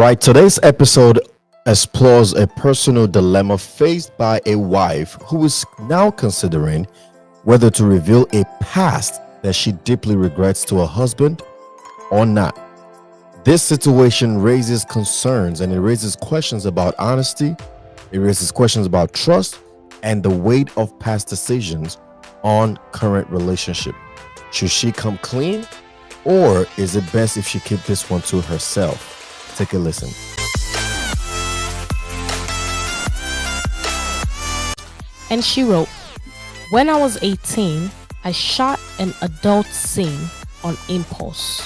right, today's episode explores a personal dilemma faced by a wife who is now considering whether to reveal a past that she deeply regrets to her husband or not. This situation raises concerns and it raises questions about honesty, it raises questions about trust, and the weight of past decisions on current relationship. Should she come clean, or is it best if she keep this one to herself? Take a listen. And she wrote, when I was 18, I shot an adult scene on impulse,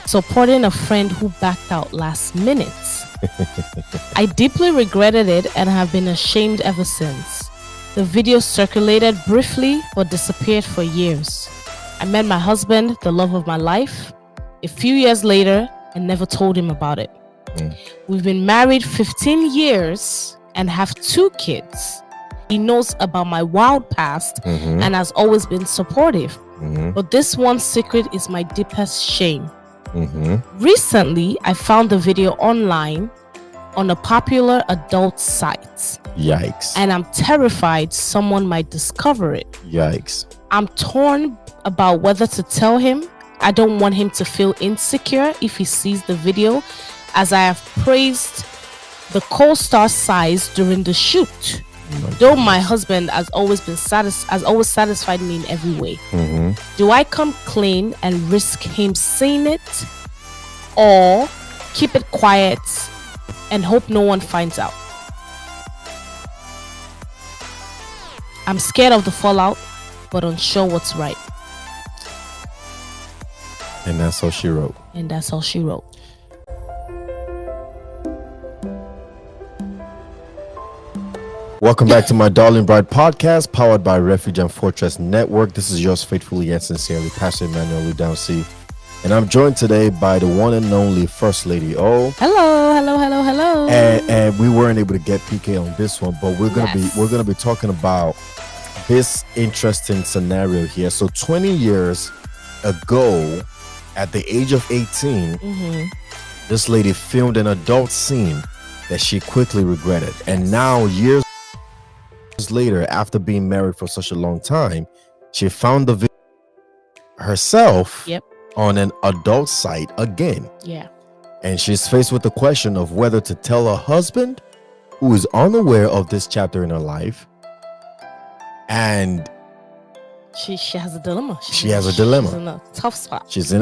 supporting a friend who backed out last minute. I deeply regretted it and have been ashamed ever since. The video circulated briefly but disappeared for years. I met my husband, the love of my life, a few years later and never told him about it. We've been married 15 years and have 2 kids. He knows about my wild past and has always been supportive. But this one secret is my deepest shame. Recently, I found the video online on a popular adult site. Yikes. And I'm terrified someone might discover it. Yikes. I'm torn about whether to tell him. I don't want him to feel insecure if he sees the video, as I have praised the co-star size during the shoot. Though my husband has always satisfied me in every way. Do I come clean and risk him seeing it, or keep it quiet and hope no one finds out? I'm scared of the fallout, but unsure what's right. And that's all she wrote. And that's all she wrote. Welcome back to my Darling Bride podcast, powered by Refuge and Fortress Network. This is yours faithfully and sincerely, Pastor Emmanuel Ludancy. And I'm joined today by the one and only First Lady O. Hello. And we weren't able to get PK on this one, but we're gonna be talking about this interesting scenario here. So 20 years ago, at the age of 18, this lady filmed an adult scene that she quickly regretted. And now, years later, after being married for such a long time, she found the video herself on an adult site again. And she's faced with the question of whether to tell her husband, who is unaware of this chapter in her life, and she has a dilemma. She has a dilemma. She's in a tough spot. She's in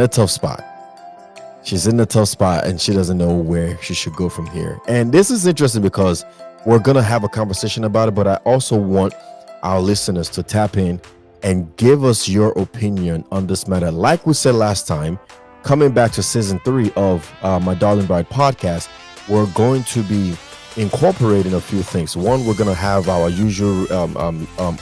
a tough spot, and she doesn't know where she should go from here. And this is interesting because we're gonna have a conversation about it, but I also want our listeners to tap in and give us your opinion on this matter. Like we said last time, coming back to season 3 of my Darling Bride podcast, we're going to be incorporating a few things. One, we're gonna have our usual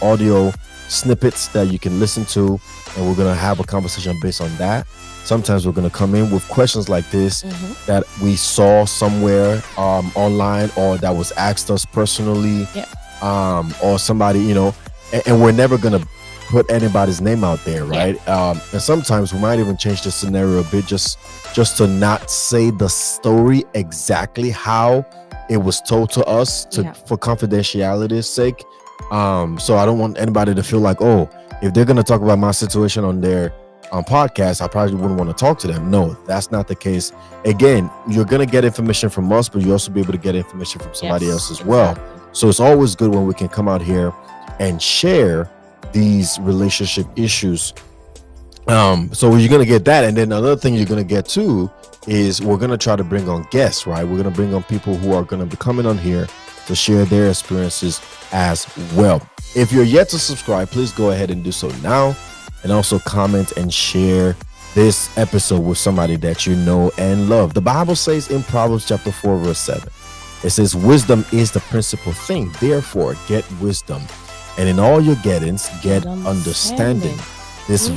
audio snippets that you can listen to, and we're gonna have a conversation based on that. Sometimes we're gonna come in with questions like this that we saw somewhere online, or that was asked us personally, or somebody, and we're never gonna put anybody's name out there, right? And sometimes we might even change the scenario a bit, just to not say the story exactly how it was told to us, for confidentiality's sake. So I don't want anybody to feel like, oh, if they're gonna talk about my situation on their podcast, I probably wouldn't want to talk to them. No, that's not the case. Again, you're gonna get information from us, but you also be able to get information from somebody else as well. So it's always good when we can come out here and share these relationship issues. So you're gonna get that, and then another thing you're gonna get too is we're gonna try to bring on guests, right? We're gonna bring on people who are gonna be coming on here to share their experiences as well. If you're yet to subscribe, please go ahead and do so now, and also comment and share this episode with somebody that you know and love. The Bible says in Proverbs chapter 4 verse 7, it says, wisdom is the principal thing, therefore get wisdom, and in all your gettings get understanding. This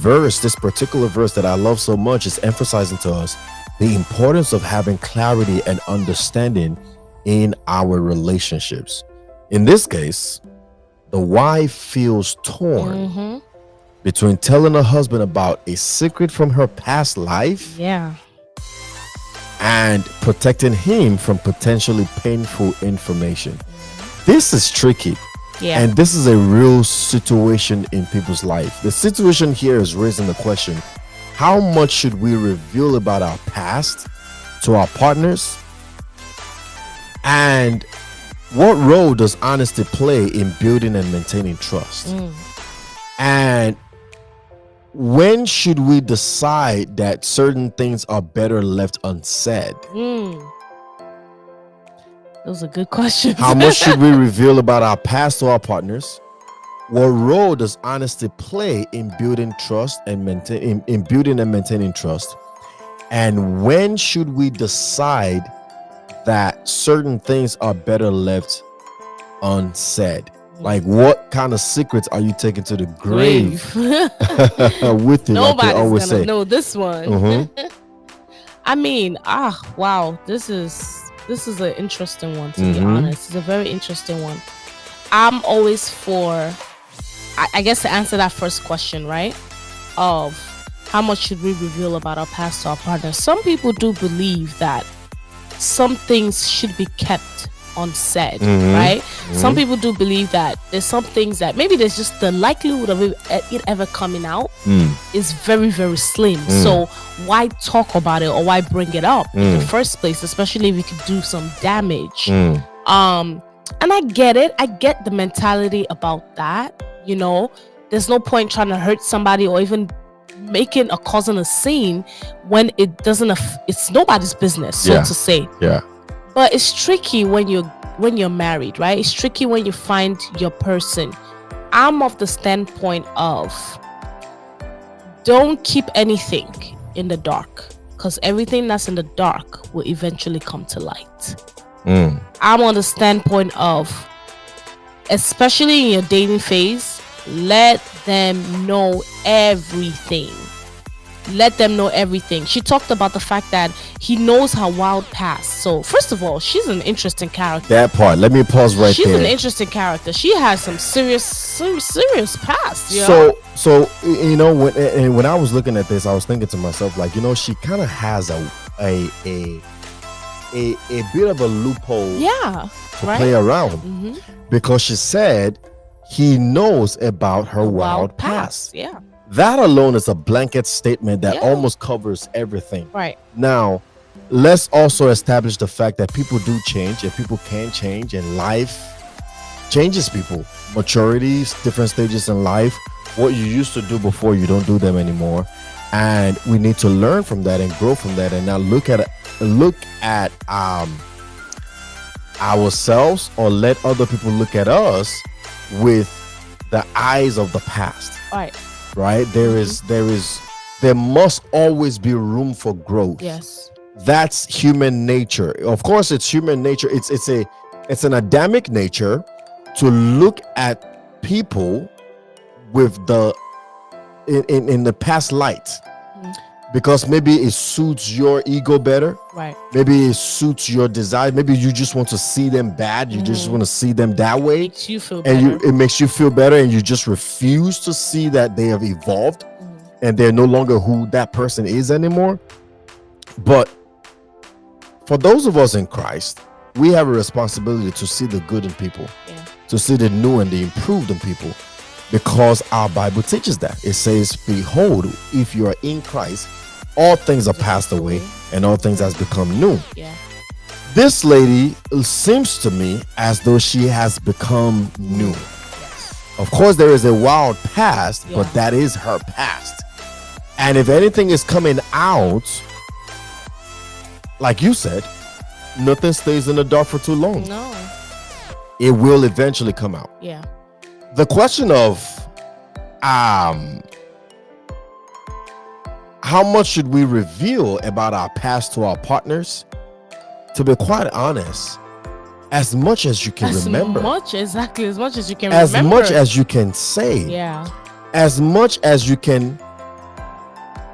particular verse that I love so much, is emphasizing to us the importance of having clarity and understanding in our relationships. In this case, the wife feels torn between telling her husband about a secret from her past life and protecting him from potentially painful information. This is tricky. Yeah. And this is a real situation in people's life. The situation here is raising the question, how much should we reveal about our past to our partners? And what role does honesty play in building and maintaining trust? And when should we decide that certain things are better left unsaid? Those are good questions. How much should we reveal about our past to our partners? What role does honesty play in building trust and maintaining trust? And when should we decide that certain things are better left unsaid? Like, what kind of secrets are you taking to the grave with you? Nobody's like always gonna say. know this one. I mean, wow, this is an interesting one, to be honest. It's a very interesting one. I'm always for, I guess, to answer that first question, right? Of how much should we reveal about our past to our partners? Some people do believe that some things should be kept unsaid, right? Some people do believe that there's some things that maybe there's just the likelihood of it ever coming out is very, very slim. So why talk about it or why bring it up in the first place, especially if you could do some damage? And I get it. I get the mentality about that. You know, there's no point trying to hurt somebody or even causing a scene when it doesn't it's nobody's business, so to say. But it's tricky when you're married, right? It's tricky when you find your person. I'm of the standpoint of, don't keep anything in the dark, because everything that's in the dark will eventually come to light. I'm on the standpoint of, especially in your dating phase, let them know everything. Let them know everything. She talked about the fact that he knows her wild past. So first of all, she's an interesting character. That part, let me pause right there. She's an interesting character. She has some serious past. You know? So you know, when I was looking at this, I was thinking to myself, like, you know, she kind of has a bit of a loophole to play around, because she said he knows about her wild past. That alone is a blanket statement that almost covers everything. Right. Now, let's also establish the fact that people do change, and people can change, and life changes people. Maturities, different stages in life. What you used to do before, you don't do them anymore. And we need to learn from that and grow from that, and not look at ourselves, or let other people look at us with the eyes of the past. Right? There must always be room for growth. Yes. That's human nature. Of course, it's human nature. It's an Adamic nature to look at people with in the past light. Because maybe it suits your ego better. Right. Maybe it suits your desire. Maybe you just want to see them bad. You just want to see them that way. Makes you feel better. And it makes you feel better, and you just refuse to see that they have evolved and they're no longer who that person is anymore. But for those of us in Christ, we have a responsibility to see the good in people, to see the new and the improved in people, because our Bible teaches that. It says, behold, if you are in Christ, all things are passed away and all things has become new. This lady seems to me as though she has become new. Of course, there is a wild past, but that is her past. And if anything is coming out, like you said, nothing stays in the dark for too long. No. It will eventually come out. The question of how much should we reveal about our past to our partners? To be quite honest, as much as you can remember. As much as you can as remember. much as you can say. As much as you can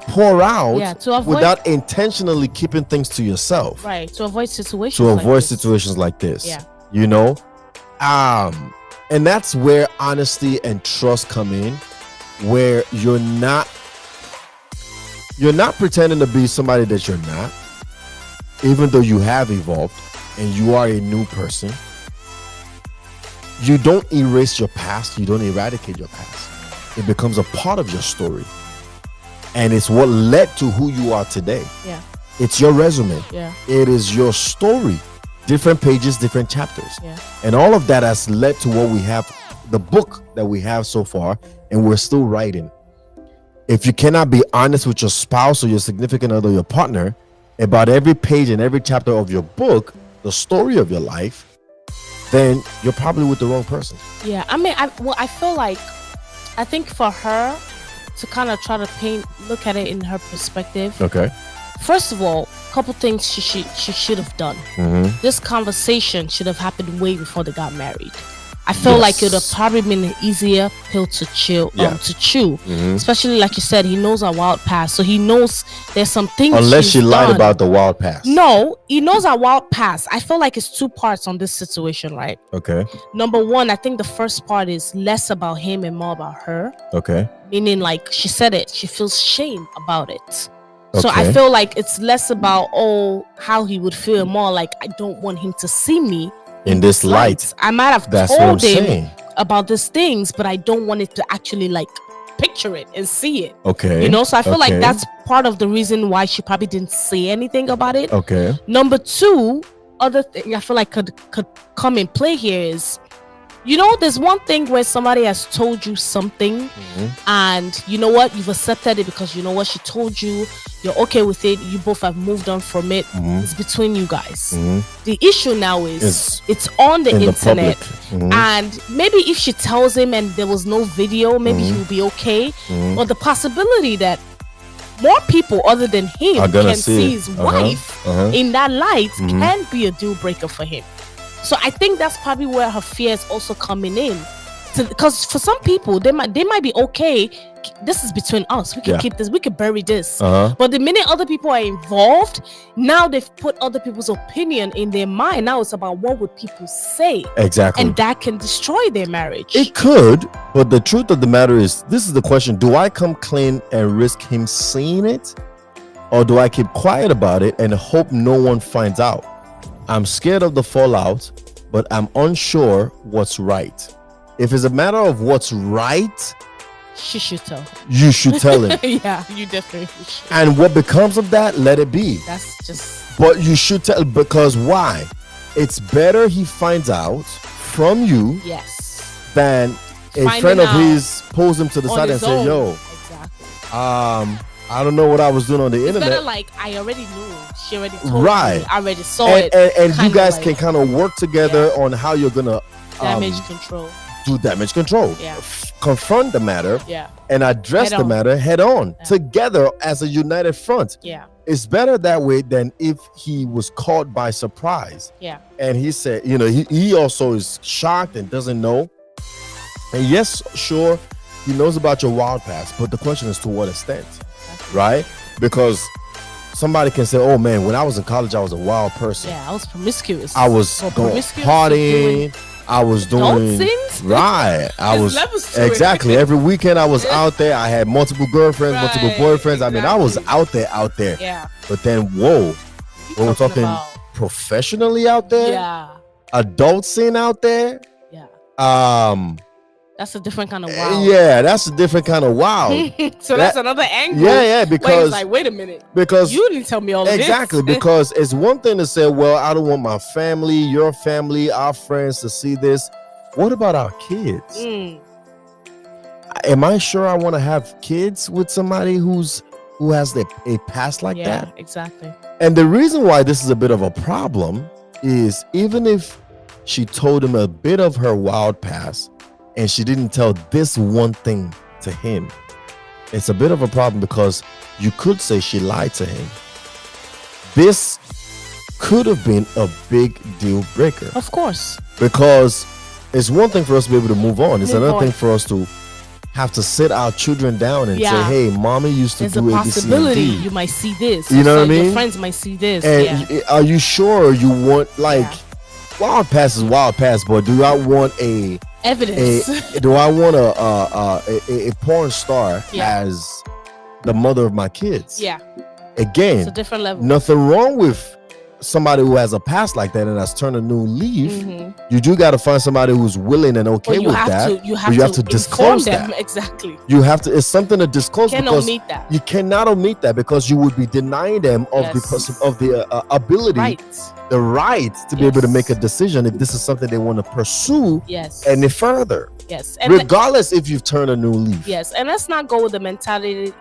pour out without intentionally keeping things to yourself. Right. To avoid situations like this. You know? And that's where honesty and trust come in, where you're not pretending to be somebody that you're not. even though you have evolved and you are a new person, you don't erase your past, you don't eradicate your past. It becomes a part of your story. And it's what led to who you are today. Yeah. It's your resume. Yeah. It is your story. Different pages, different chapters. Yeah. And all of that has led to what we have, the book that we have so far, and we're still writing. If you cannot be honest with your spouse or your significant other, your partner, about every page and every chapter of your book, the story of your life, then you're probably with the wrong person. Yeah. I mean, I feel like, I think for her to kind of try to look at it in her perspective. Okay. First of all, a couple things she should have done. Mm-hmm. This conversation should have happened way before they got married. I feel like it would have probably been an easier pill to chew. Mm-hmm. Especially like you said, he knows our wild past, so he knows there's some things. Unless she lied done. about the wild past. No, he knows our wild past. I feel like it's two parts on this situation, right? Okay. Number one, I think the first part is less about him and more about her. Okay. Meaning, like she said it, she feels shame about it. So Okay. I feel like it's less about how he would feel, more like I don't want him to see me In this light. I might have That's what I'm told him saying. about these things, but I don't want it to actually like picture it and see it. Okay. You know, so I feel like Okay. that's part of the reason why she probably didn't say anything about it. Okay. Number two, other thing I feel like could come in play here is, you know, there's one thing where somebody has told you something, and you know what, you've accepted it because you know what she told you, you're okay with it, you both have moved on from it. It's between you guys. The issue now is it's on the internet, and maybe if she tells him and there was no video, maybe he will be okay. But the possibility that more people other than him can see his wife in that light can be a deal breaker for him. So I think that's probably where her fear is also coming in, because for some people they might be okay. This is between us. We can keep this. We can bury this. But the minute other people are involved, now they've put other people's opinion in their mind. Now it's about what would people say. Exactly. And that can destroy their marriage. It could, but the truth of the matter is, this is the question: do I come clean and risk him seeing it, or do I keep quiet about it and hope no one finds out? I'm scared of the fallout, but I'm unsure what's right. If it's a matter of what's right, she should tell him. You should tell him. Yeah, you definitely should. And what becomes of that, let it be. That's just... But you should tell, because why? It's better he finds out from you than a friend of his pulls him to the side and says, yo, I don't know what I was doing on the internet. Better like, I already knew. She already told me. I already saw it. And you guys can kind of work together on how you're going to damage control. Do damage control. Confront the matter. And address the matter head on together as a united front. It's better that way than if he was caught by surprise. And he said, you know, he also is shocked and doesn't know. And yes, sure, he knows about your wild past, but the question is to what extent, right? Because somebody can say, oh man, when I was in college, I was a wild person. I was promiscuous. I was going partying. I was doing right. I was exactly every weekend. I was out there. I had multiple girlfriends, multiple boyfriends. I mean, I was out there. But then, whoa, when we're talking professionally out there, adult scene out there. That's a different kind of wow. Yeah, that's a different kind of wow. So that's another angle. Yeah, because like, wait a minute. Because you didn't tell me all of this. Exactly, because it's one thing to say, well, I don't want my family, your family, our friends to see this. What about our kids? Am I sure I want to have kids with somebody who has a past like that? Exactly. And the reason why this is a bit of a problem is, even if she told him a bit of her wild past, and she didn't tell this one thing to him, it's a bit of a problem, because you could say she lied to him. This could have been a big deal breaker. Of course. Because it's one thing for us to be able to move on. It's another thing for us to have to sit our children down and say, hey, mommy used to do ABC and D. There's a possibility you might see this. You know what I mean? Your friends might see this. And are you sure you want, like, wild past is wild past, but do I want evidence? Do I want a porn star as the mother of my kids? Again, it's a different level. Nothing wrong with somebody who has a past like that and has turned a new leaf, Mhm. you do got to find somebody who's willing and okay But you with have that. to, you but have you have to inform disclose them that. exactly. You have to. It's something to disclose Can't because omit that. you cannot omit that because you would be denying them of the ability, Right. the right to be able to make a Yes. decision if this is something they want to pursue Yes. any further, Yes. And regardless if you've turned a new leaf. yes, and let's not go with the mentality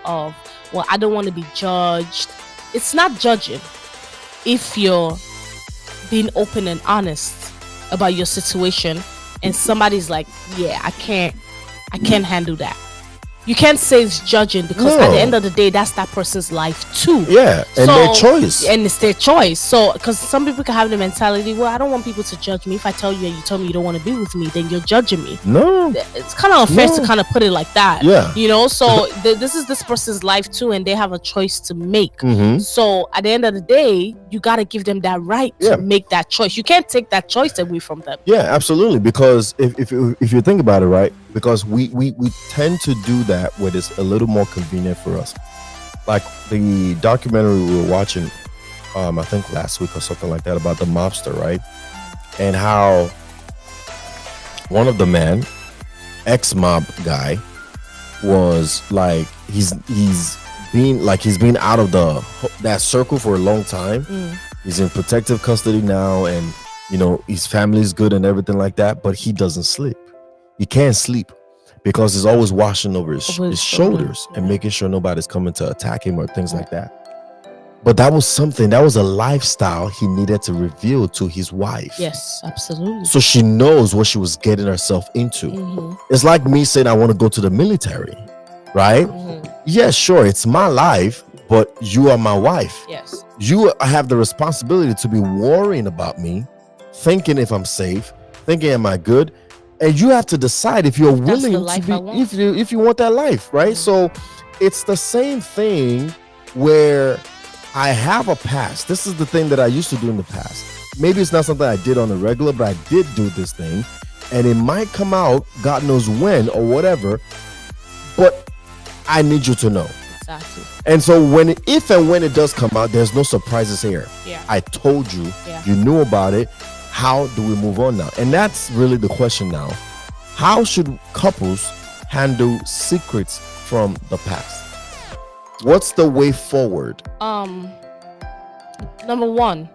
of, well, I don't want to be judged. It's not judging if you're being open and honest about your situation and somebody's like, yeah, I can't handle that. You can't say it's judging because at the end of the day, that's that person's life too. Yeah, and their choice. And it's their choice. So, because some people can have the mentality, well, I don't want people to judge me. If I tell you and you tell me you don't want to be with me, then you're judging me. No, it's kind of unfair to kind of put it like that. Yeah, you know. So this is this person's life too, and they have a choice to make. Mm-hmm. So at the end of the day, you got to give them that right to make that choice. You can't take that choice away from them. Yeah, absolutely. Because if you think about it, right? Because we tend to do that where it's a little more convenient for us. Like the documentary we were watching, I think last week or something like that, about the mobster, right? And how one of the men, ex-mob guy, was like he's been out of that circle for a long time. He's in protective custody now, and you know his family's good and everything like that, but he doesn't sleep. He can't sleep because he's always watching over his shoulders and making sure nobody's coming to attack him or things like that. But that was a lifestyle he needed to reveal to his wife. Yes, absolutely. So she knows what she was getting herself into. It's like me saying I want to go to the military, right? Yeah, sure, it's my life, but you are my wife. Yes. You have the responsibility to be worrying about me, thinking if I'm safe, thinking am I good, and you have to decide if you're willing to be, if you want that life, right? So it's the same thing where I have a past. This is the thing that I used to do in the past. Maybe it's not something I did on a regular, but I did do this thing, and it might come out, God knows when or whatever, but I need you to know. Exactly. And so if and when it does come out, there's no surprises here. Yeah. I told you, you knew about it. How do we move on now? And that's really the question now. How should couples handle secrets from the past? What's the way forward? Number one,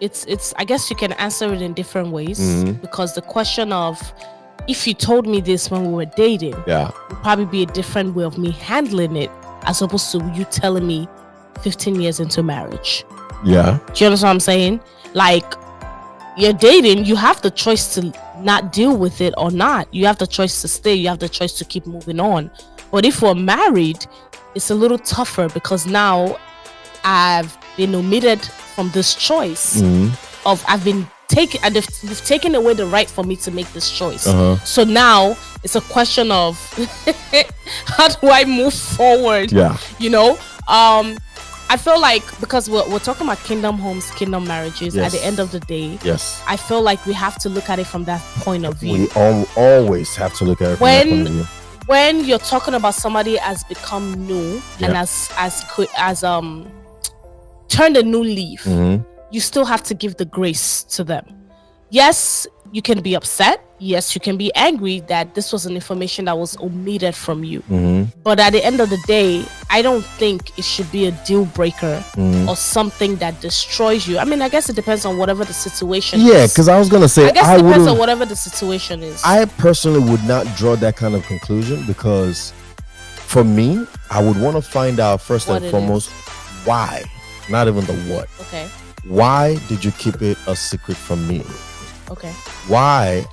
it's I guess you can answer it in different ways, because the question of, if you told me this when we were dating, would probably be a different way of me handling it as opposed to you telling me 15 years into marriage. Yeah. Do you understand what I'm saying? Like, you're dating, you have the choice to not deal with it or not. You have the choice to stay. You have the choice to keep moving on. But if we're married, it's a little tougher because now I've been omitted from this choice of they've taken away the right for me to make this choice. So now it's a question of how do I move forward? Yeah. You know, I feel like because we're talking about kingdom homes, kingdom marriages, at the end of the day, I feel like we have to look at it from that point of view. We always have to look at it from that point of view. When you're talking about somebody has become new and as turned a new leaf, you still have to give the grace to them. Yes, you can be upset. Yes, you can be angry that this was an information that was omitted from you. But at the end of the day, I don't think it should be a deal breaker or something that destroys you. I mean, I guess it depends on whatever the situation is. Yeah, because I was going to say, I guess it depends on whatever the situation is. I personally would not draw that kind of conclusion because for me, I would want to find out first and foremost why, not even the what. Okay. Why did you keep it a secret from me? Okay. Why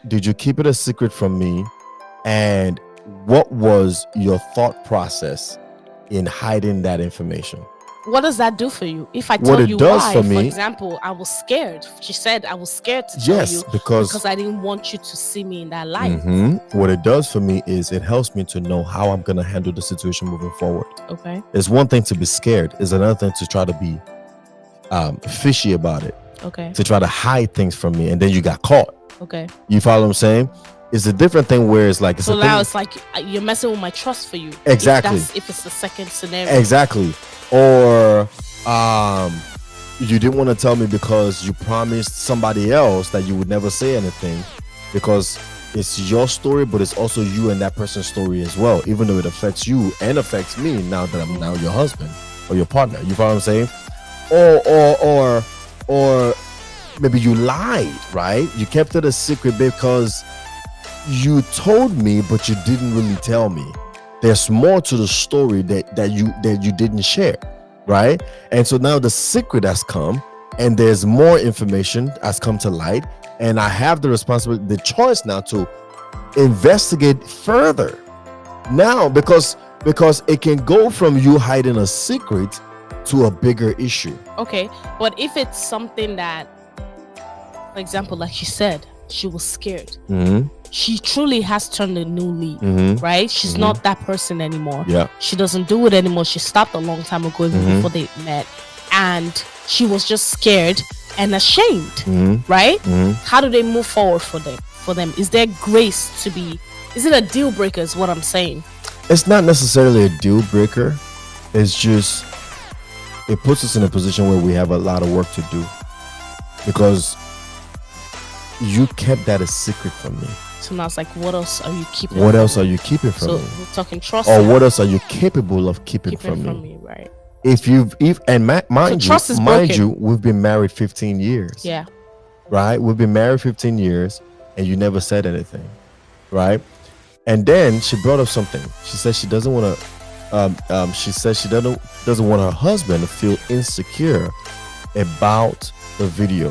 did you keep it a secret from me? And what was your thought process in hiding that information? What does that do for you? If I tell you why, for example, I was scared. She said I was scared to tell you because I didn't want you to see me in that light. What it does for me is it helps me to know how I'm going to handle the situation moving forward. Okay. It's one thing to be scared. It's another thing to try to be fishy about it. Okay. To try to hide things from me, and then you got caught. Okay. You follow what I'm saying? It's a different thing where it's like, so now it's like you're messing with my trust for you. Exactly. If it's the second scenario. Exactly. Or you didn't want to tell me because you promised somebody else that you would never say anything, because it's your story, but it's also you and that person's story as well, even though it affects you and affects me now that I'm now your husband or your partner. You follow what I'm saying? Or maybe you lied, right? You kept it a secret because you told me, but you didn't really tell me. There's more to the story that you didn't share, right? And so now the secret has come, and there's more information has come to light, and I have the responsibility, the choice now to investigate further. Now, because it can go from you hiding a secret to a bigger issue. Okay, but if it's something that, for example, like she said, she was scared. She truly has turned a new leaf, right? She's not that person anymore. Yeah. She doesn't do it anymore. She stopped a long time ago, even before they met. And she was just scared and ashamed, right? How do they move forward for them? Is there grace to be? Is it a deal breaker is what I'm saying? It's not necessarily a deal breaker. It's just, it puts us in a position where we have a lot of work to do, because you kept that a secret from me. So now it's like, what else are you keeping? What else are you keeping from me? So we're talking trust. Or what else are you capable of keeping from me? Right. Mind you, we've been married 15 years. Yeah. Right? We've been married 15 years and you never said anything. Right? And then she brought up something. She said she doesn't want to she doesn't want her husband to feel insecure about the video.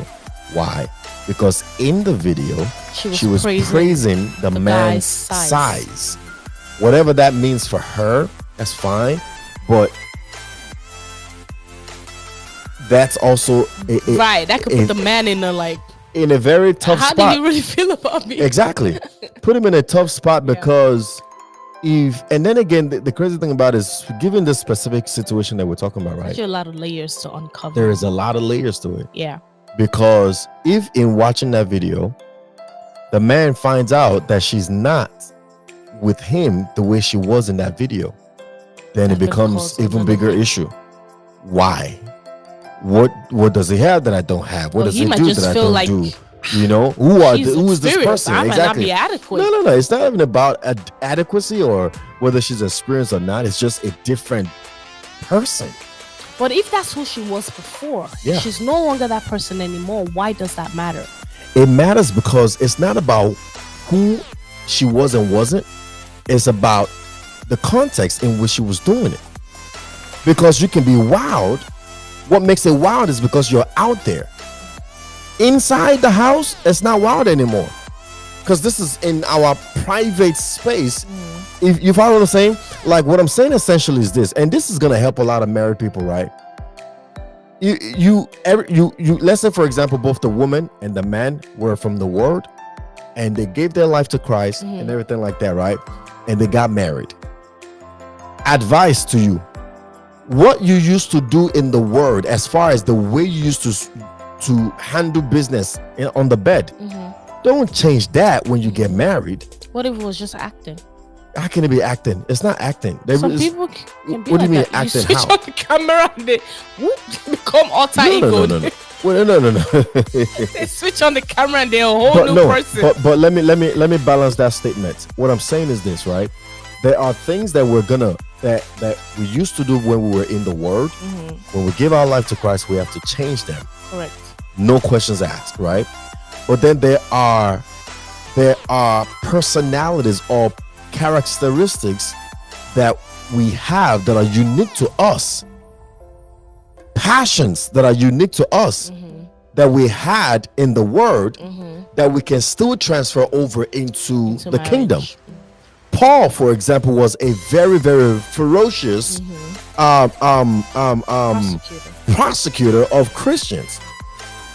Why? Because in the video she was praising the man's size. Whatever that means for her, that's fine. But that's also right. That could put the man in a very tough spot. How do you really feel about me? Exactly. Put him in a tough spot because and then again, the crazy thing about it is, given the specific situation that we're talking about, right? There's a lot of layers to uncover. There is a lot of layers to it. Yeah. Because if in watching that video, the man finds out that she's not with him the way she was in that video, then it becomes even bigger issue. Why? What does he have that I don't have? What does he do that I don't do? You know, who is this person? I might not be adequate. No. It's not even about adequacy or whether she's experienced or not. It's just a different person. But if that's who she was before, she's no longer that person anymore. Why does that matter? It matters because it's not about who she was and wasn't. It's about the context in which she was doing it. Because you can be wild. What makes it wild is because you're out there. Inside the house, it's not wild anymore. Because this is in our private space. If you follow what I'm saying, like what I'm saying essentially is this, and this is gonna help a lot of married people, right? You let's say, for example, both the woman and the man were from the word, and they gave their life to Christ and everything like that, right? And they got married. Advice to you: what you used to do in the word, as far as the way you used to handle business on the bed, don't change that when you get married. What if it was just acting? How can it be acting? It's not acting. Some people can be what do you mean that. acting? You switch How? on the camera and they become alter ego. No. Well, no. They switch on the camera and they're a whole new person. But let me balance that statement. What I'm saying is this, right? There are things that that we used to do when we were in the Word. When we give our life to Christ, we have to change them. Correct. No questions asked, right? But then there are personalities or characteristics that we have that are unique to us, passions that are unique to us, that we had in the word, that we can still transfer over into the marriage. kingdom. Paul, for example, was a very, very ferocious prosecutor of Christians.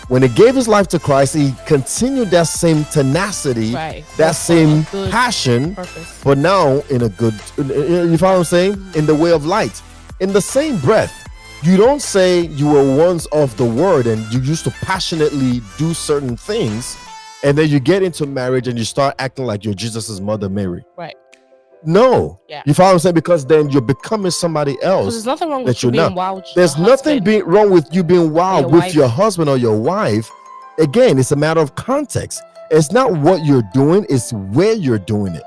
When he gave his life to Christ, he continued that same tenacity, that same passion, but now in a good, you follow what I'm saying? In the way of light. In the same breath, you don't say you were once of the word and you used to passionately do certain things, and then you get into marriage and you start acting like you're Jesus's mother Mary. Right. No. Yeah. You follow what I'm saying? Because then you're becoming somebody Because else. there's nothing wrong with that you you're being not. wild. with There's your nothing husband. wrong with you being wild your with wife. your husband or your wife. Again, it's a matter of context. It's not what you're doing, it's where you're doing it.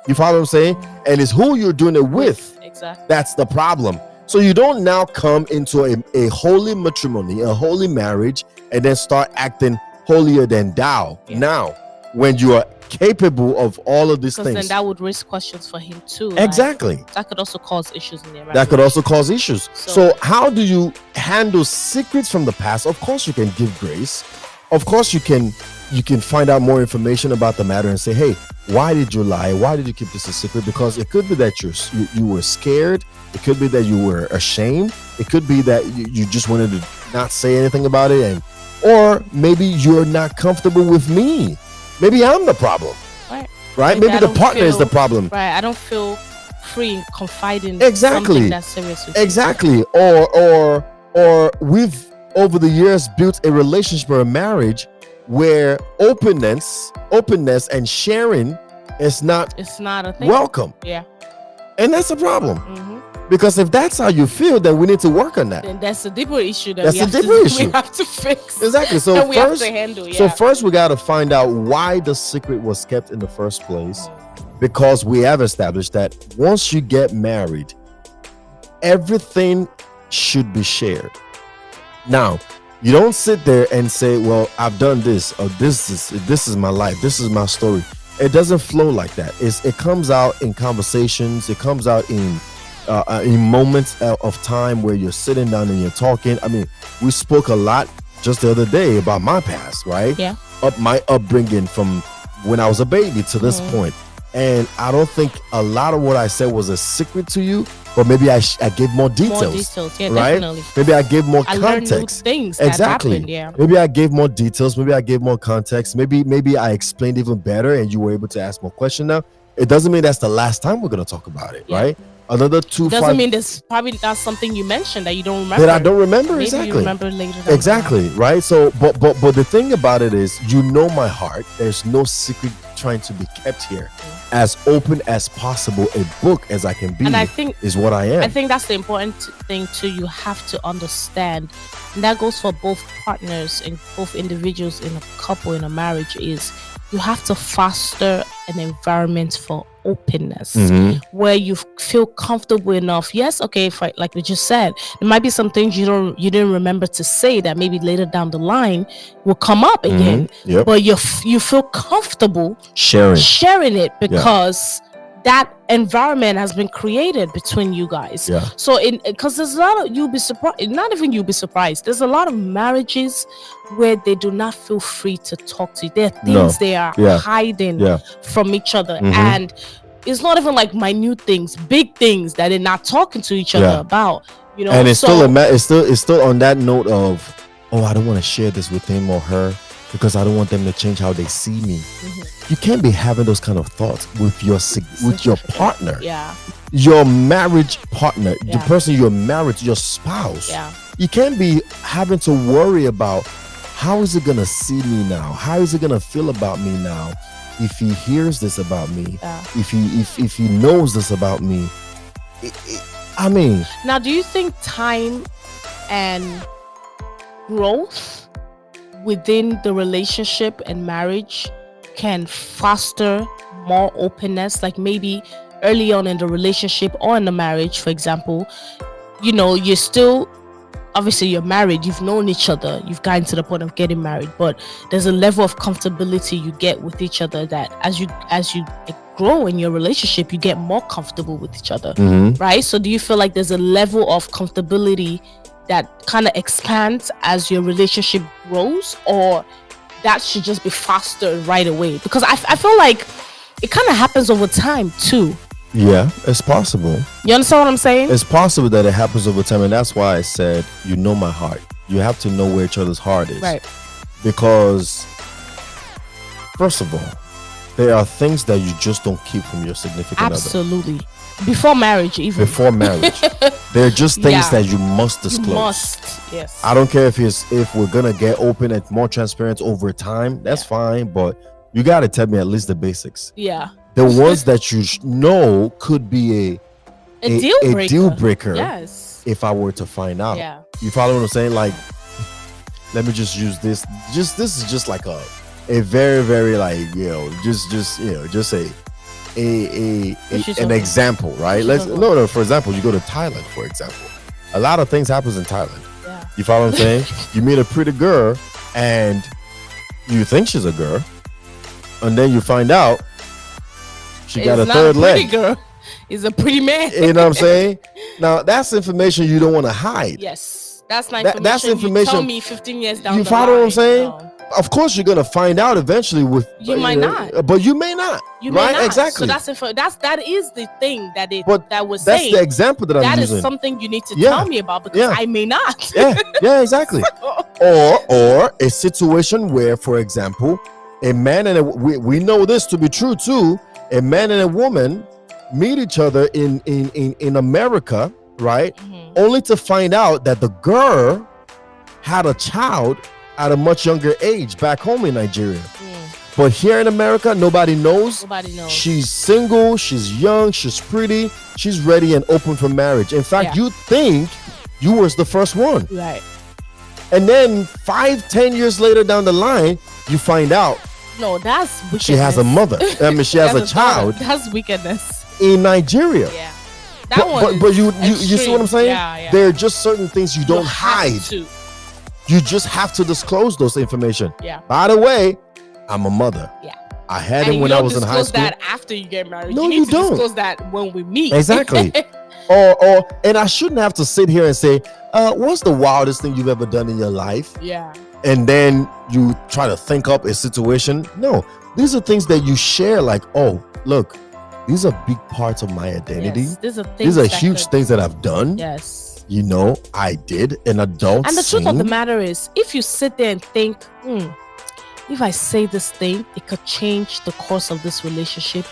You follow what I'm saying? And it's who you're doing it with. Exactly. That's the problem. So you don't now come into a holy matrimony, a holy marriage, and then start acting holier than thou. Yeah. Now, when you are capable of all of these Because things. then that would raise questions for him too. Exactly. Like, that could also cause issues in their marriage. That could also cause issues. So- So how do you handle secrets from the past? Of course you can give grace. Of course you can find out more information about the matter and say, hey, why did you lie? Why did you keep this a secret? Because it could be that you were scared. It could be that you were ashamed. It could be that you just wanted to not say anything about it, or maybe you're not comfortable with me. Maybe I'm the problem. Right? Maybe the partner is the problem. Right. I don't feel free in confiding Exactly. something that's serious with you. Exactly. Or we've over the years built a relationship or a marriage where openness and sharing is not It's not a thing. welcome. Yeah. And that's a problem. Mm-hmm. Because if that's how you feel, then we need to work on that. Then that's a deeper issue that That's we a have deeper to, issue. we have to fix. Exactly. So And we have first, to handle. Yeah. so first we got to find out why the secret was kept in the first place. Because we have established that once you get married, everything should be shared. Now, you don't sit there and say, well, I've done this, or this is my life, this is my story. It doesn't flow like that. It comes out in conversations. It comes out in moments of time where you're sitting down and you're talking. I mean, we spoke a lot just the other day about my past, right? Yeah. My upbringing from when I was a baby to this point. And I don't think a lot of what I said was a secret to you, but maybe I gave more details. More details, yeah, right? definitely. Maybe I gave more I learned new context. things that Exactly. happened, yeah. Maybe I gave more details. Maybe I gave more context. Maybe I explained even better, and you were able to ask more questions. Now, it doesn't mean that's the last time we're gonna talk about it, Yeah. right? Another two. Doesn't mean there's probably not something you mentioned that you don't remember. that I don't remember. Maybe Exactly. you remember later. down the Exactly, right? So, but the thing about it is, you know my heart. There's no secret trying to be kept here. As open as possible, a book as I can be, And I think is what I am. I think that's the important thing too. You have to understand, and that goes for both partners and both individuals in a couple, in a marriage, is you have to foster an environment for openness where you feel comfortable enough. Yes, okay, like we just said, there might be some things you didn't remember to say that maybe later down the line will come up again. Yep. But you feel comfortable sharing it because that environment has been created between you guys. Yeah. So because there's a lot of, you'll be surprised, not even you'll be surprised, there's a lot of marriages where they do not feel free to talk to you. There are things they are hiding from each other, and it's not even like minute things, big things that they're not talking to each other about, you know. And it's still on that note of, oh, I don't want to share this with him or her because I don't want them to change how they see me. You can't be having those kind of thoughts with your partner. Yeah. Your marriage partner, the person you're married to, your spouse. Yeah. You can't be having to worry about, how is he gonna see me now? How is he gonna feel about me now? If he hears this about me, if he knows this about me, I mean. Now, do you think time and growth within the relationship and marriage can foster more openness? Like maybe early on in the relationship or in the marriage, for example, you know, you're still, obviously you're married, you've known each other, you've gotten to the point of getting married, but there's a level of comfortability you get with each other that as you grow in your relationship, you get more comfortable with each other, right? So do you feel like there's a level of comfortability that kind of expands as your relationship grows, or that should just be faster right away? Because I feel like it kind of happens over time too. Yeah, it's possible. You understand what I'm saying? It's possible that it happens over time, and that's why I said, you know my heart. You have to know where each other's heart is. Right. Because, first of all, there are things that you just don't keep from your significant other. Absolutely. Before marriage, even. Before marriage. They're just things that you must disclose. You must, yes. I don't care if we're gonna get open and more transparent over time, that's fine, but you gotta tell me at least the basics. Yeah. The ones that you know could be a deal breaker. Yes. If I were to find out. Yeah. You follow what I'm saying? Like, let me just use this. This is just like a very, very like, just an example, right? For example, you go to Thailand, for example. A lot of things happens in Thailand. Yeah. You follow what I'm saying? You meet a pretty girl and you think she's a girl, and then you find out she got a third leg. Girl. It's a pretty man. You know what I'm saying? Now that's information you don't want to hide. Yes. That's not information. That's information. You tell me 15 years down the line. You follow what I'm saying? No. Of course, you're gonna find out eventually. You might not, but you may not. You right? May not. Exactly. So that is the thing that was that's saying. The example that I'm using. That is something you need to tell me about because I may not. Yeah, exactly. or a situation where, for example, a man and we know this to be true too. A man and a woman meet each other in America, right? Mm-hmm. Only to find out that the girl had a child at a much younger age back home in Nigeria. But here in America, nobody knows. She's single, she's young, she's pretty, she's ready and open for marriage. In fact, you think you was the first one. Right. And then 5-10 years later down the line, you find out. No, that's wickedness. She has a mother. I mean, she has a child. That's wickedness. In Nigeria. Yeah. But you see what I'm saying? Yeah. There are just certain things you don't hide. You just have to disclose those information. Yeah. By the way, I'm a mother. Yeah. I had him when I was in high school. You don't disclose that after you get married. No, you need to don't. disclose that when we meet. Exactly. And I shouldn't have to sit here and say, what's the wildest thing you've ever done in your life? Yeah. And then you try to think up a situation. No, these are things that you share like, oh, look, these are big parts of my identity. Yes, these are huge things that I've done. Yes. You know, I did an adult And the truth of the matter is, if you sit there and think, if I say this thing, it could change the course of this relationship,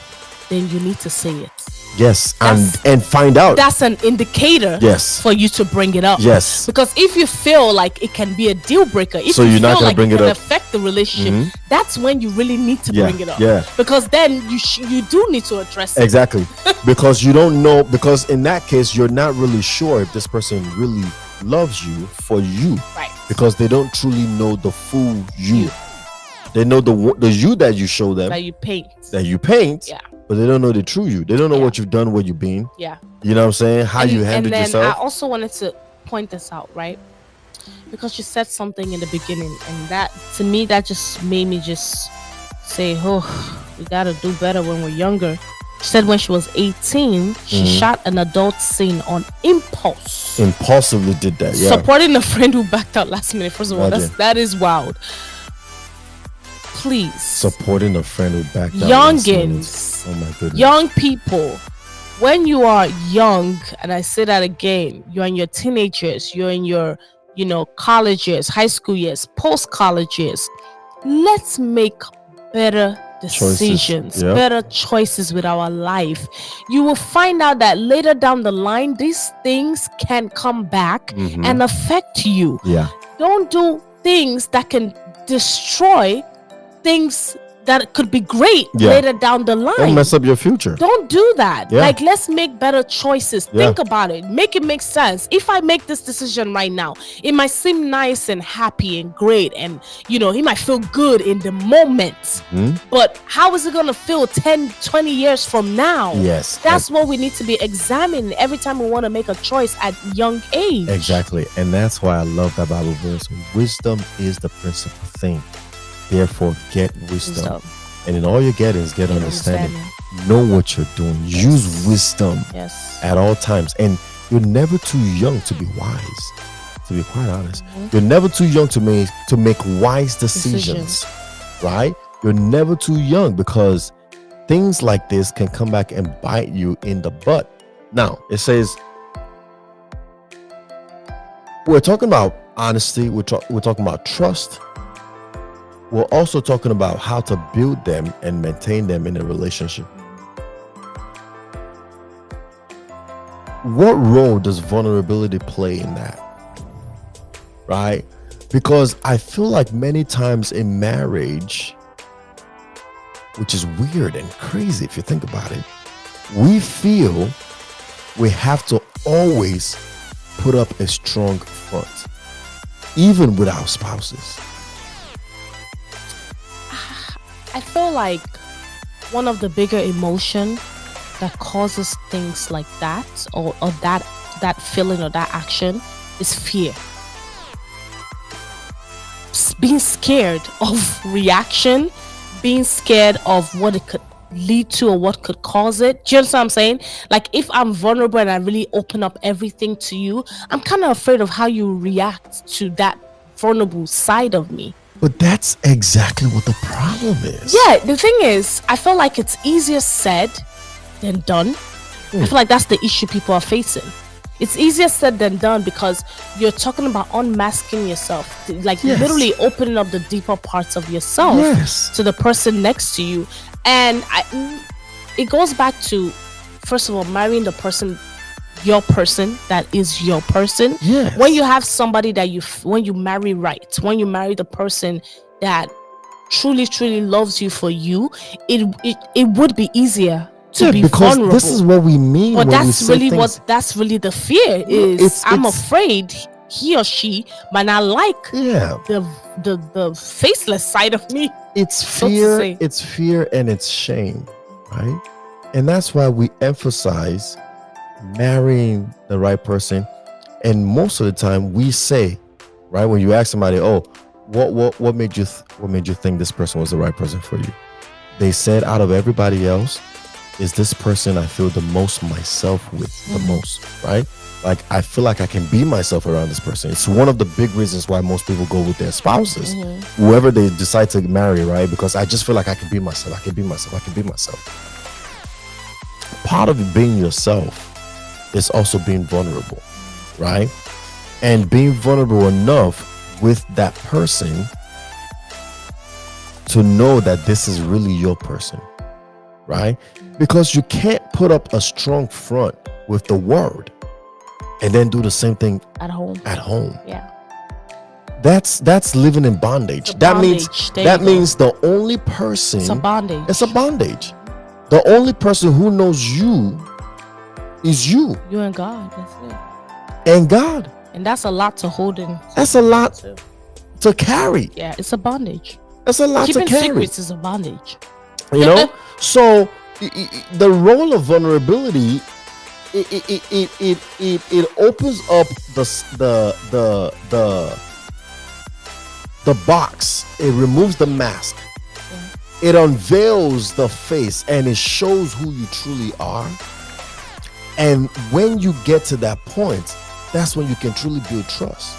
then you need to say it. Yes, and find out. That's an indicator for you to bring it up. Yes. Because if you feel like it can be a deal breaker, if so you you're feel not gonna like bring it can up. affect the relationship, that's when you really need to bring it up. Yeah. Because then you do need to address it. Exactly. Because you don't know, because in that case, you're not really sure if this person really loves you for you. Right. Because they don't truly know the full you. They know the you that you show them. That you paint. Yeah. But they don't know the true you. They don't know what you've done, where you've been. Yeah. You know what I'm saying? How you handled yourself. I also wanted to point this out, right? Because you said something in the beginning, and that to me that just made me just say, oh, we gotta do better when we're younger. She said when she was 18, she shot an adult scene on impulse. Impulsively did that, yeah. Supporting a friend who backed out last minute. First of all, that is wild. Please. Supporting a friend who backed out. Youngins. Oh my goodness. Young people. When you are young, and I say that again, you're in your teenage years, you're in your, college years, high school years, post-college years. Let's make better decisions, better choices with our life. You will find out that later down the line, these things can come back and affect you. Yeah. Don't do things that can destroy things that could be great later down the line. Don't mess up your future. Don't do that. Like, let's make better choices. Think about it. Make it make sense. If I make this decision right now, it might seem nice and happy and great, and he might feel good in the moment. But how is it going to feel 10, 20 years from now? Yes. That's what we need to be examining every time we want to make a choice at young age. Exactly. And that's why I love that Bible verse. Wisdom is the principal thing. Therefore, get wisdom. And in all you get is get understanding. Know what you're doing. Use wisdom at all times. And you're never too young to be wise, to be quite honest. You're never too young to make wise decisions. Right? You're never too young, because things like this can come back and bite you in the butt. Now, it says, we're talking about honesty. We're talking about trust. we're also talking about how to build them and maintain them in a relationship. What role does vulnerability play in that? Right? Because I feel like many times in marriage, which is weird and crazy if you think about it, we feel we have to always put up a strong front, even with our spouses. I feel like one of the bigger emotion that causes things like that, or that feeling or that action, is fear. Being scared of reaction, being scared of what it could lead to or what could cause it. Do you understand what I'm saying? Like, if I'm vulnerable and I really open up everything to you, I'm kind of afraid of how you react to that vulnerable side of me. But that's exactly what the problem is. Yeah, the thing is, I feel like it's easier said than done. I feel like that's the issue people are facing. It's easier said than done because you're talking about unmasking yourself, like literally opening up the deeper parts of yourself to the person next to you. And it goes back to, first of all, marrying the person, your person, that is your person. Yes. When you have somebody that when you marry right, when you marry the person that truly loves you for you, it would be easier to be because vulnerable. This is what we mean. But when that's we say really things. that's really the fear is. I'm afraid he or she might not like the faceless side of me. It's fear. It's fear and it's shame, right? And that's why we emphasize marrying the right person. And most of the time, we say, right, when you ask somebody, "Oh, what made you think this person was the right person for you?" They said, "Out of everybody else, is this person I feel the most myself with, the most," right? Like, I feel like I can be myself around this person. It's one of the big reasons why most people go with their spouses, whoever they decide to marry, right? Because I just feel like I can be myself. I can be myself. I can be myself. Part of being yourself is also being vulnerable, right? And being vulnerable enough with that person to know that this is really your person, right? Because you can't put up a strong front with the word and then do the same thing at home. Yeah. That's living in bondage. That means the only person, it's a bondage. It's a bondage. The only person who knows you is you. You and God. That's it. And God. And that's a lot to hold in. That's a lot to carry. Yeah, it's a bondage. That's a lot to carry. Keeping secrets is a bondage. You know? So the role of vulnerability, it opens up the box. It removes the mask. It unveils the face and it shows who you truly are. And when you get to that point, that's when you can truly build trust.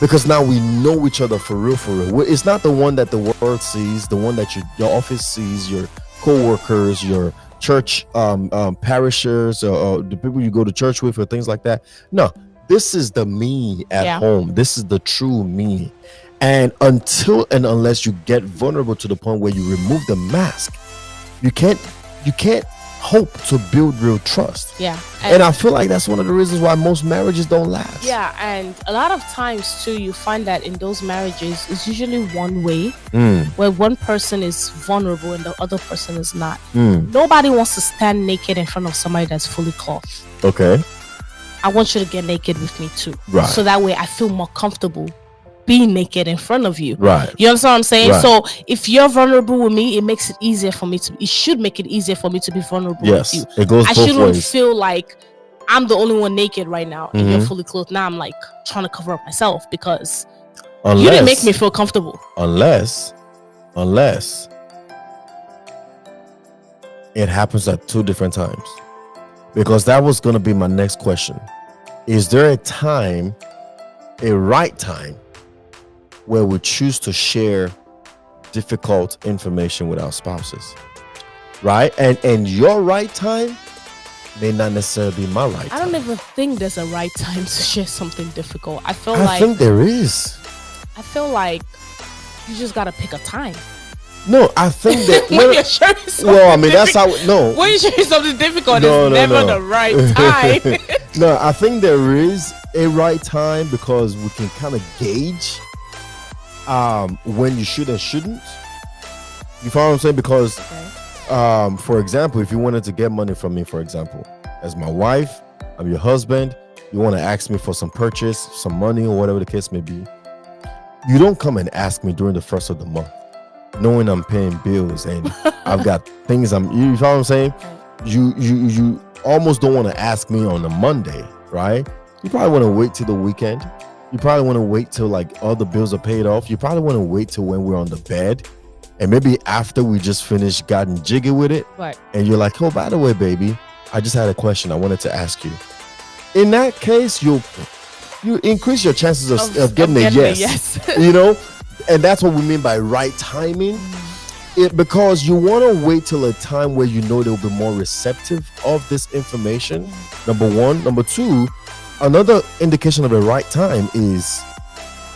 Because now we know each other for real. It's not the one that the world sees, the one that your office sees, your co-workers, your church parishers, or the people you go to church with, or things like that. No, this is the me at home. This is the true me. And until and unless you get vulnerable to the point where you remove the mask, you can't hope to build real trust. And I feel like that's one of the reasons why most marriages don't last. And a lot of times too, you find that in those marriages, it's usually one way, where one person is vulnerable and the other person is not. Nobody wants to stand naked in front of somebody that's fully clothed. Okay. I want you to get naked with me too. Right. So that way I feel more comfortable being naked in front of you. Right. You understand what I'm saying? Right. So if you're vulnerable with me, it makes it easier for me it should make it easier for me to be vulnerable with you. It goes I both shouldn't ways. feel like I'm the only one naked right now and you're fully clothed. Now I'm like trying to cover up myself because you didn't make me feel comfortable. Unless it happens at two different times. Because that was going to be my next question. Is there a right time where we choose to share difficult information with our spouses, right? And your right time may not necessarily be my right time. I don't even think there's a right time to share something difficult. I think there is. I feel like You just gotta pick a time. No, I think that When you're sharing something well, I mean that's how difficult- when you're sharing something difficult, No, it's no, never no. the right time. No, I think there is a right time because we can kind of gauge when you should and shouldn't. You follow what I'm saying? Because for example, if you wanted to get money from me, for example, as my wife, I'm your husband, you want to ask me for some purchase, some money, or whatever the case may be, you don't come and ask me during the first of the month, knowing I'm paying bills and I've got things you follow what I'm saying? You almost don't want to ask me on a Monday, right? You probably want to wait till the weekend. You probably want to wait till like all the bills are paid off. You probably want to wait till when we're on the bed. And maybe after we just finished gotten jiggy with it. Right. And you're like, oh, by the way, baby, I just had a question I wanted to ask you. In that case, you increase your chances of getting a yes. You know? And that's what we mean by right timing. Because you want to wait till a time where you know they'll be more receptive of this information. Number one. Number two, another indication of a right time is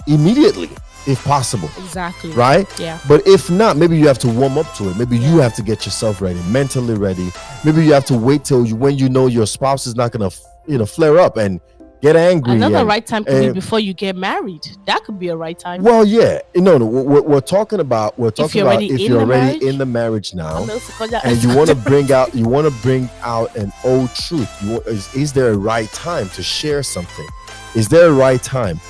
immediately, if possible. Exactly. Right? Yeah. But if not, maybe you have to warm up to it. Maybe you have to get yourself ready, mentally ready. Maybe you have to wait till when you know your spouse is not going to, flare up and get angry. Another right time could be before you get married. That could be a right time. Well, yeah. No, we're talking about if you're already in the marriage now, and you want to bring out an old truth. Is there a right time to share something? Is there a right time?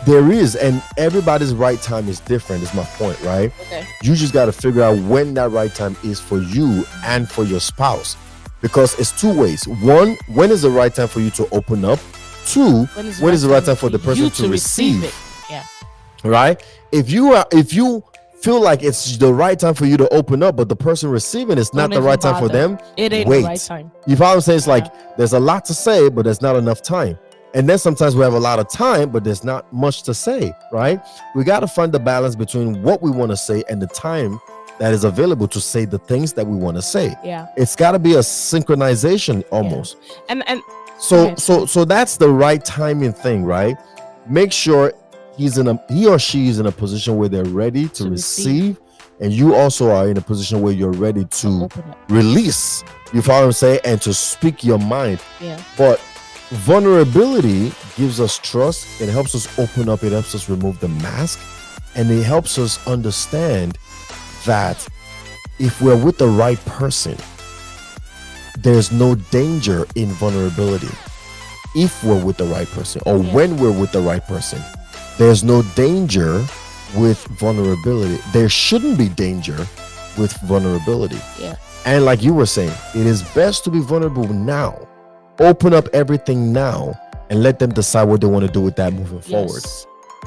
There is, and everybody's right time is different, is my point, right? Okay. You just got to figure out when that right time is for you and for your spouse, because it's two ways. One, when is the right time for you to open up? Two, when is the right time for the person to receive it? Yeah. Right? If you feel like it's the right time for you to open up, but the person receiving it's not the right time for them, it ain't wait. The right time. You follow what I'm saying? It's like there's a lot to say, but there's not enough time. And then sometimes we have a lot of time, but there's not much to say, right? We got to find the balance between what we want to say and the time that is available to say the things that we want to say. Yeah. It's got to be a synchronization almost. Yeah. And so that's the right timing thing, right? Make sure he or she is in a position where they're ready to receive, and you also are in a position where you're ready to release. You follow what I'm saying? And to speak your mind. Yeah. But vulnerability gives us trust. It helps us open up. It helps us remove the mask, and it helps us understand that if we're with the right person, there's no danger in vulnerability. If we're with the right person, or when we're with the right person, there's no danger with vulnerability. There shouldn't be danger with vulnerability. Yeah. And like you were saying, it is best to be vulnerable now. Open up everything now and let them decide what they want to do with that moving forward.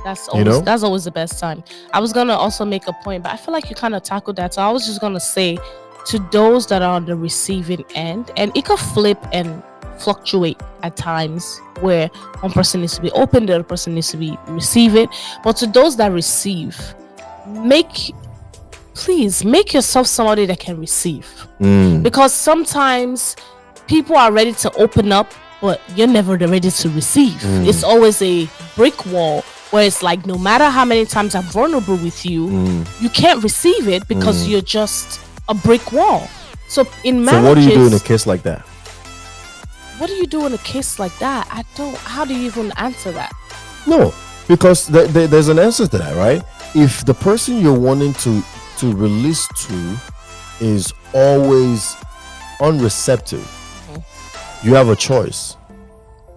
That's always the best time. I was gonna also make a point, but I feel like you kind of tackled that. So I was just gonna say, to those that are on the receiving end, and it could flip and fluctuate at times where one person needs to be open, the other person needs to be receive it. But to those that receive, please make yourself somebody that can receive. Because sometimes people are ready to open up, but you're never ready to receive. It's always a brick wall where it's like, no matter how many times I'm vulnerable with you, you can't receive it because you're just a brick wall. So in marriages, so what do you do in a case like that? What do you do in a case like that? How do you even answer that? No, because there's an answer to that, right? If the person you're wanting to release to is always unreceptive, you have a choice.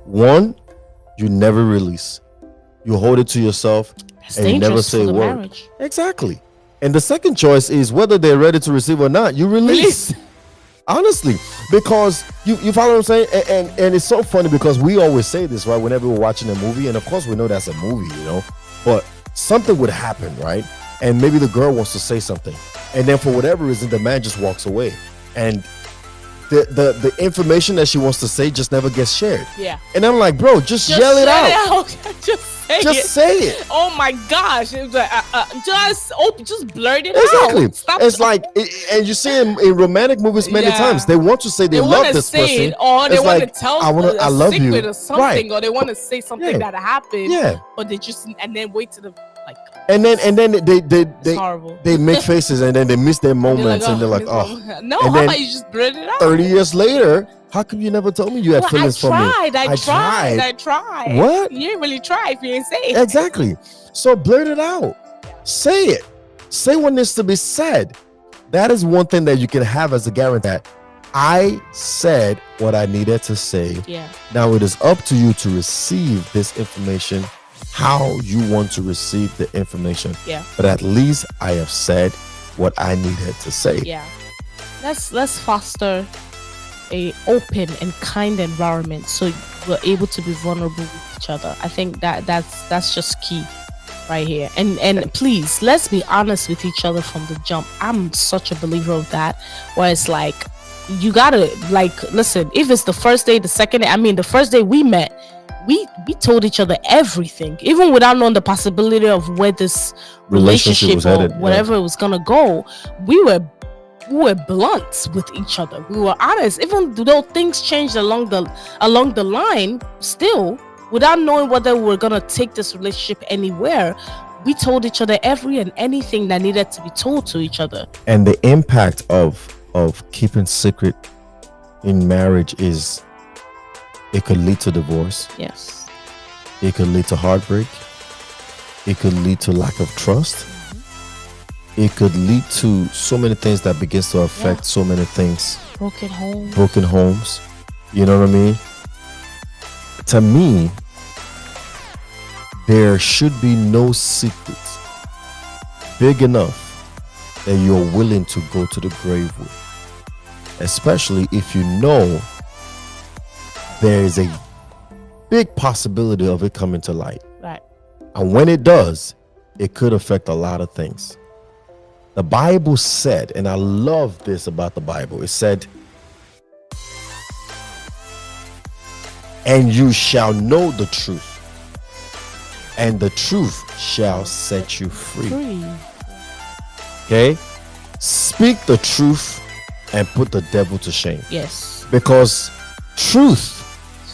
One, you never release. You hold it to yourself. That's and you never say a word. Marriage. Exactly. And the second choice is whether they're ready to receive or not, you release. Honestly, because you follow what I'm saying? And it's so funny because we always say this, right? Whenever we're watching a movie, and of course we know that's a movie, but something would happen, right? And maybe the girl wants to say something, and then for whatever reason, the man just walks away, and the information that she wants to say just never gets shared. Yeah. And I'm like, bro, just yell it out. Just say it. Oh my gosh. It was like, just blurt it out. Stop. It's like, and you see in romantic movies many times, they want to say they love this person. Or they want to tell I love you. Or something, right. Or they want to say something that happened. Yeah. But they just, and then wait to the, like, and then It's horrible. they make faces, and then they miss their moments, and they're like, this oh. moment." No, And how then about you just blurt it out? 30 years later, how come you never told me you had Well, feelings for me? I tried. What? You didn't really try if you didn't say it. Exactly. So blurt it out. Say it. Say what needs to be said. That is one thing that you can have as a guarantee. That I said what I needed to say. Yeah. Now it is up to you to receive this information how you want to receive the information. Yeah. But at least I have said what I needed to say. Yeah. Let's foster a open and kind environment so we're able to be vulnerable with each other. I think that's just key right here. And please, let's be honest with each other from the jump. I'm such a believer of that, where it's like you gotta, like, listen, if it's the first day, the second day, I mean the first day we met, we told each other everything, even without knowing the possibility of where this relationship was or headed, whatever it was gonna go. We were blunt with each other. We were honest, even though things changed along the line. Still, without knowing whether we were gonna take this relationship anywhere, we told each other every and anything that needed to be told to each other. And the impact of keeping secret in marriage is, it could lead to divorce. Yes. It could lead to heartbreak. It could lead to lack of trust. It could lead to so many things that begins to affect so many things. Broken homes. You know what I mean? To me, there should be no secrets big enough that you're willing to go to the grave with. Especially if you know there is a big possibility of it coming to light. Right. And when it does, it could affect a lot of things. The Bible said, and I love this about the Bible, it said, and you shall know the truth, and the truth shall set you free. Okay? Speak the truth and put the devil to shame. Yes. Because truth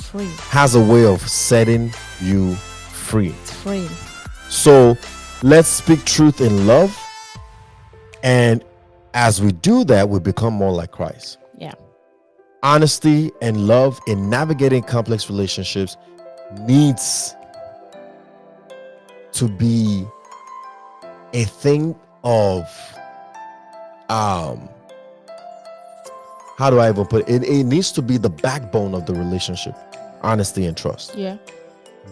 Free. has a way of setting you free. It's free. So let's speak truth in love. And as we do that, we become more like Christ. Yeah. Honesty and love in navigating complex relationships needs to be a thing of how do I even put it? It needs to be the backbone of the relationship. Honesty and trust. Yeah.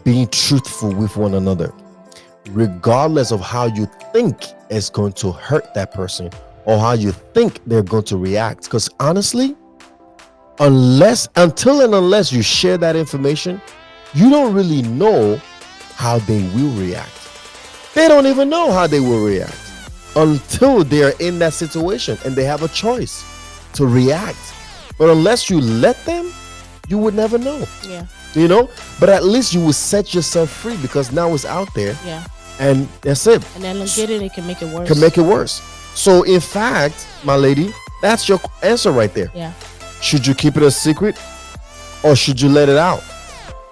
Being truthful with one another, regardless of how you think it's going to hurt that person or how you think they're going to react. Because honestly, unless you share that information, you don't really know how they will react. They don't even know how they will react until they're in that situation and they have a choice to react. But unless you let them, you would never know. Yeah. You know, but at least you will set yourself free because now it's out there. Yeah. And that's it. And then it can make it worse. Can make it worse. So in fact, my lady, that's your answer right there. Yeah. Should you keep it a secret or should you let it out?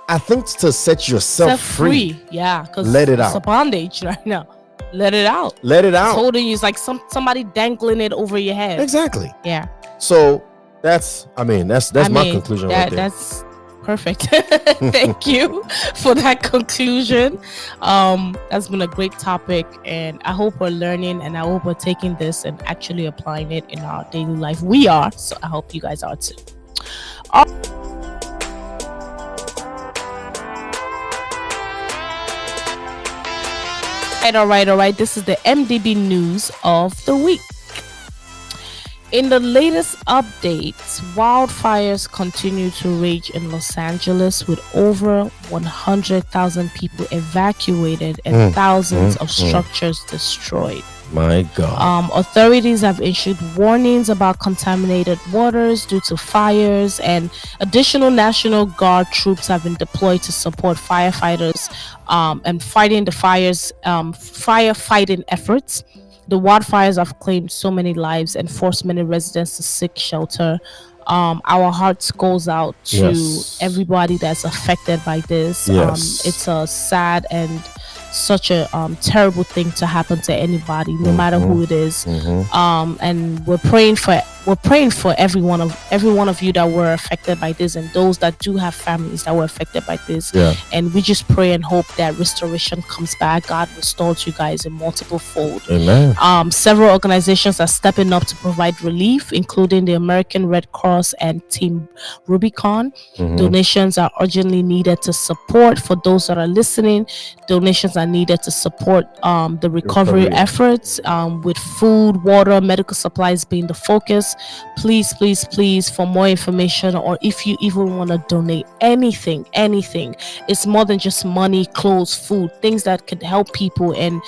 I think to set yourself free. Yeah, because let it out. It's a bondage right now. Let it out. Let it out. It's holding you. It's like somebody dangling it over your head. Exactly. Yeah. So that's my conclusion right there. That's perfect. Thank you for that conclusion. That's been a great topic, and I hope we're learning, and I hope we're taking this and actually applying it in our daily life. We are, so I hope you guys are too. All right. This is the MDB news of the week. In the latest updates, wildfires continue to rage in Los Angeles with over 100,000 people evacuated and thousands of structures destroyed. My God. Authorities have issued warnings about contaminated waters due to fires, and additional National Guard troops have been deployed to support firefighters and fighting the firefighting efforts. The wildfires have claimed so many lives and forced many residents to seek shelter. Our hearts goes out to everybody that's affected by this. Yes. It's a sad and such a terrible thing to happen to anybody, no matter who it is. And we're praying for every one of you that were affected by this, and those that do have families that were affected by this. And we just pray and hope that restoration comes back. God restores you guys in multiple fold. Amen. Several organizations are stepping up to provide relief, including the American Red Cross and Team Rubicon. Donations are urgently needed to support. For those that are listening, donations are needed to support the recovery efforts, with food, water, medical supplies being the focus. Please, please, please, for more information, or if you even want to donate anything, it's more than just money, clothes, food, things that could help people and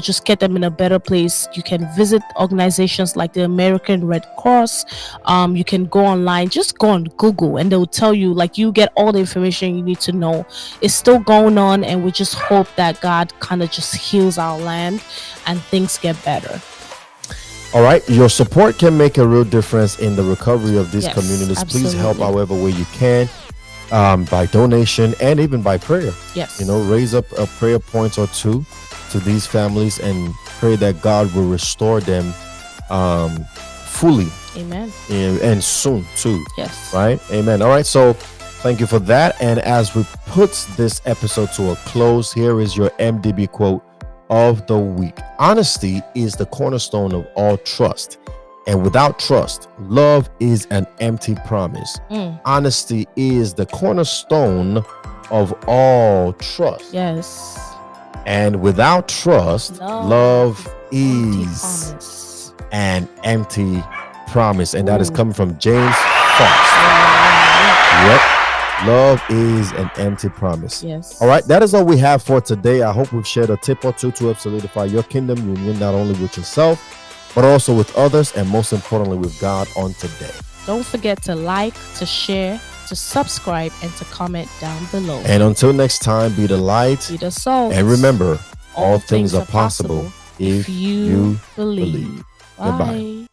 just get them in a better place. You can visit organizations like the American Red Cross. You can go online, just go on Google, and they'll tell you, like, you get all the information you need to know. It's still going on, and we just hope that God kind of just heals our land and things get better. All right, your support can make a real difference in the recovery of these communities. Absolutely. Please help however way you can, by donation and even by prayer. Raise up a prayer point or two to these families and pray that God will restore them fully. Amen. And soon too. Yes. Right? Amen. All right, so thank you for that. And as we put this episode to a close, here is your MDB quote of the week. Honesty is the cornerstone of all trust, and without trust, love is an empty promise. Honesty is the cornerstone of all trust. Yes. And without trust, love is an empty promise. And that is coming from James Fox. Yep. Love is an empty promise. Yes. All right, that is all we have for today. I hope we've shared a tip or two to help solidify your kingdom union, not only with yourself, but also with others, and most importantly, with God on today. Don't forget to like, to share, to subscribe, and to comment down below. And until next time, be the light, be the salt, and remember, all things are possible if you believe. Bye. Goodbye.